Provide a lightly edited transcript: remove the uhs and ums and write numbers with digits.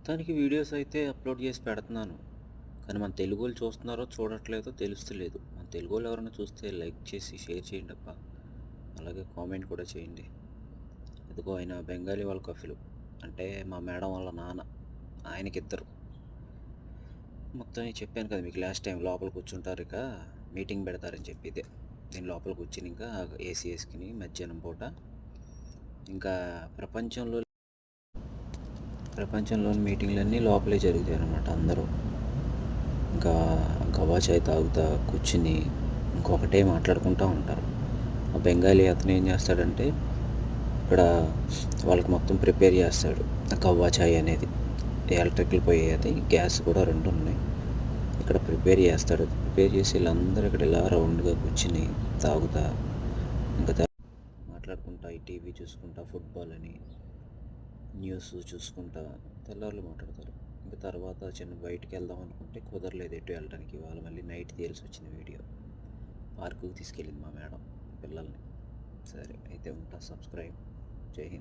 మొత్తానికి వీడియోస్ అయితే అప్లోడ్ చేసి పెడుతున్నాను. కానీ మన తెలుగోళ్ళు చూస్తున్నారో చూడట్లేదో తెలుస్తలేదు. మన తెలుగోళ్ళు ఎవరైనా చూస్తే లైక్ చేసి షేర్ చేయండి అబ్బా! అలాగే కామెంట్ కూడా చేయండి. ఇదిగో ఆయన బెంగాలీ వాళ్ళ కఫిలు. అంటే మా మేడం వాళ్ళ నాన్న. ఆయనకిద్దరు. మొత్తం చెప్పాను కదా మీకు లాస్ట్ టైం లోపల కూర్చుంటారు ఇక మీటింగ్ పెడతారని చెప్పి ఇదే. నేను లోపల కూర్చుని ఇంకా ఏసీ వేసుకుని మధ్యాహ్నం పూట ఇంకా ప్రపంచంలోని మీటింగ్లన్నీ లోపలే జరుగుతాయి అన్నమాట. అందరూ ఇంకా గవా చాయ్ తాగుతా కూర్చుని ఇంకొకటే మాట్లాడుకుంటూ ఉంటారు. ఆ బెంగాలీ అతను ఏం చేస్తాడంటే ఇక్కడ వాళ్ళకి మొత్తం ప్రిపేర్ చేస్తాడు. గవ్వా చాయ్ అనేది ఎలక్ట్రికల్ పోయి అది గ్యాస్ కూడా రెండు ఉన్నాయి. ఇక్కడ ప్రిపేర్ చేస్తాడు. ప్రిపేర్ చేసి వీళ్ళందరూ ఇక్కడ ఇలా రౌండ్గా కూర్చుని తాగుతా ఇంకా మాట్లాడుకుంటా ఈ టీవీ చూసుకుంటా ఫుట్బాల్ అని న్యూస్ చూసుకుంటా తెల్లారులు మాట్లాడతారు. ఇంకా తర్వాత చిన్న బయటికి వెళ్దాం అనుకుంటే కుదరలేదు ఎటు వెళ్ళడానికి. వాళ్ళు మళ్ళీ నైట్ తీయాల్సి వచ్చిన వీడియో పార్కుకి తీసుకెళ్ళింది మా మేడం పిల్లల్ని. సరే అయితే ఉంటా. సబ్స్క్రైబ్. జై హింద్.